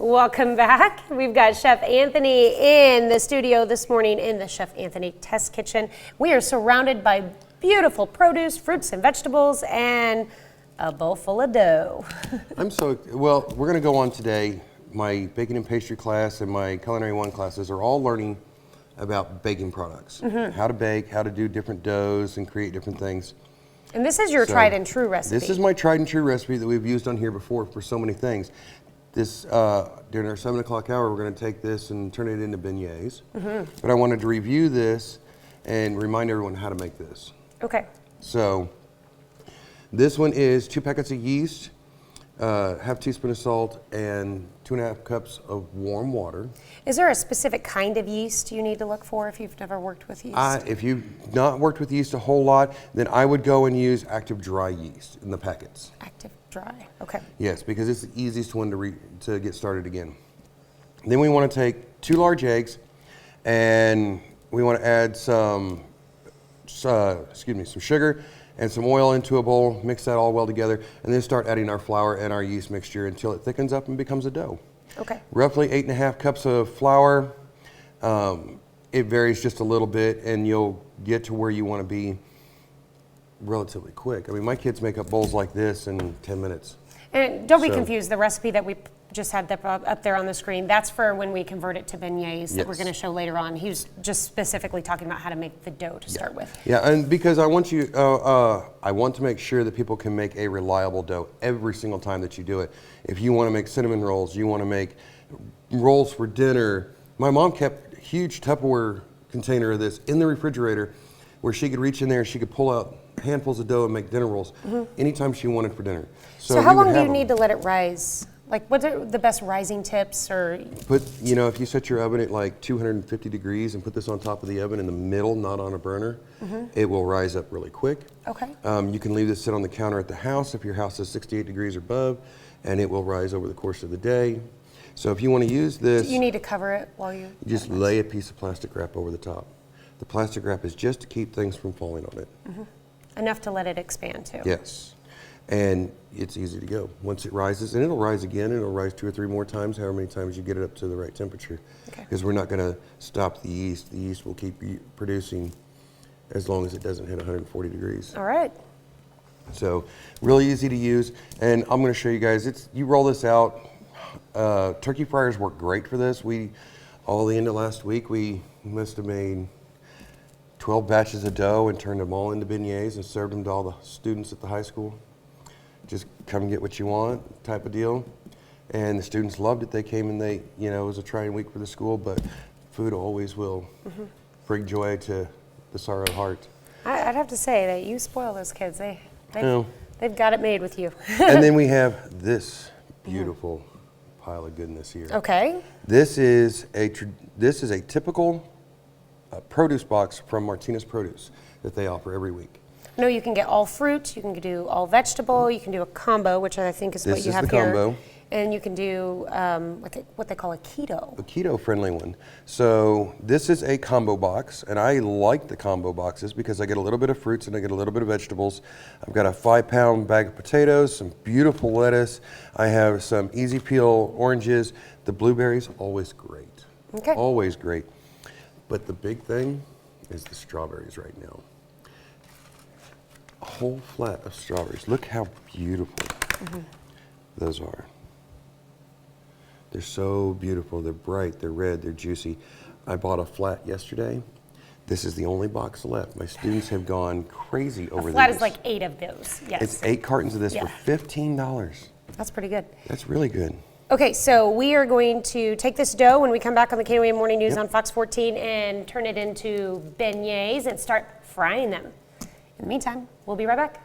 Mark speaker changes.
Speaker 1: Welcome back. We've got Chef Anthony in the studio this morning in the Chef Anthony Test Kitchen. We are surrounded by beautiful produce, fruits and vegetables, and a bowl full of dough.
Speaker 2: Well, we're gonna go on today. My baking and pastry class and my culinary 1 classes are all learning about baking products. How to bake, how to do different doughs and create different things.
Speaker 1: And this is your tried and true recipe.
Speaker 2: This is my tried and true recipe that we've used on here before for so many things. This, during our 7 o'clock hour, we're gonna take this and turn it into beignets. But I wanted to review this and remind everyone how to make this.
Speaker 1: Okay.
Speaker 2: So, this one is 2 packets of yeast, half teaspoon of salt, and 2.5 cups of warm water.
Speaker 1: Is there a specific kind of yeast you need to look for if you've never worked with yeast?
Speaker 2: If you've not worked with yeast a whole lot, then I would go and use active dry yeast in the packets.
Speaker 1: Active dry, okay.
Speaker 2: Yes, because it's the easiest one to get started again. Then we want to take 2 large eggs, and we want to add some sugar and some oil into a bowl, mix that all well together, and then start adding our flour and our yeast mixture until it thickens up and becomes a dough.
Speaker 1: Okay.
Speaker 2: Roughly 8.5 cups of flour. It varies just a little bit, and you'll get to where you want to be relatively quick. I mean, my kids make up bowls like this in 10 minutes.
Speaker 1: And don't be confused, the recipe that we just had up there on the screen, that's for when we convert it to beignets that we're going to show later on. He was just specifically talking about how to make the dough to start with.
Speaker 2: Yeah, and because I want to make sure that people can make a reliable dough every single time that you do it. If you want to make cinnamon rolls, you want to make rolls for dinner. My mom kept a huge Tupperware container of this in the refrigerator where she could reach in there and she could pull out handfuls of dough and make dinner rolls anytime she wanted for dinner.
Speaker 1: So how long do you need to let it rise? Like, what are the best rising tips? Or
Speaker 2: if you set your oven at like 250 degrees and put this on top of the oven in the middle, not on a burner, it will rise up really quick.
Speaker 1: Okay.
Speaker 2: You can leave this sit on the counter at the house if your house is 68 degrees or above, and it will rise over the course of the day. So if you want to use this,
Speaker 1: you need to cover it while you
Speaker 2: just lay a piece of plastic wrap over the top. The plastic wrap is just to keep things from falling on it.
Speaker 1: Enough to let it expand too.
Speaker 2: Yes. And it's easy to go. Once it rises, and it'll rise again, and it'll rise 2 or 3 more times, however many times you get it up to the right temperature.
Speaker 1: Okay.
Speaker 2: Because we're not going to stop the yeast. The yeast will keep producing as long as it doesn't hit 140 degrees.
Speaker 1: All right.
Speaker 2: So really easy to use, and I'm going to show you guys. You roll this out. Turkey fryers work great for this. All the end of last week, we must have made 12 batches of dough and turned them all into beignets and served them to all the students at the high school. Just come and get what you want type of deal. And the students loved it. They came and it was a trying week for the school, but food always will bring joy to the sorrowed heart.
Speaker 1: I'd have to say that you spoil those kids. They've got it made with you.
Speaker 2: And then we have this beautiful pile of goodness here.
Speaker 1: Okay.
Speaker 2: This is a typical produce box from Martinez Produce that they offer every week.
Speaker 1: No, you can get all fruit, you can do all vegetable, you can do a combo, which I think is what you have here.
Speaker 2: This is the combo.
Speaker 1: And you can do what they call a keto.
Speaker 2: A keto-friendly one. So this is a combo box, and I like the combo boxes because I get a little bit of fruits and I get a little bit of vegetables. I've got a 5-pound bag of potatoes, some beautiful lettuce. I have some easy peel oranges. The blueberries, always great.
Speaker 1: Okay.
Speaker 2: Always great. But the big thing is the strawberries right now. A whole flat of strawberries. Look how beautiful those are. They're so beautiful. They're bright, they're red, they're juicy. I bought a flat yesterday. This is the only box left. My students have gone crazy over this.
Speaker 1: A flat is like 8 of those, yes.
Speaker 2: It's 8 cartons of this for $15.
Speaker 1: That's pretty good.
Speaker 2: That's really good.
Speaker 1: Okay, so we are going to take this dough when we come back on the KOA Morning News on Fox 14 and turn it into beignets and start frying them. In the meantime, we'll be right back.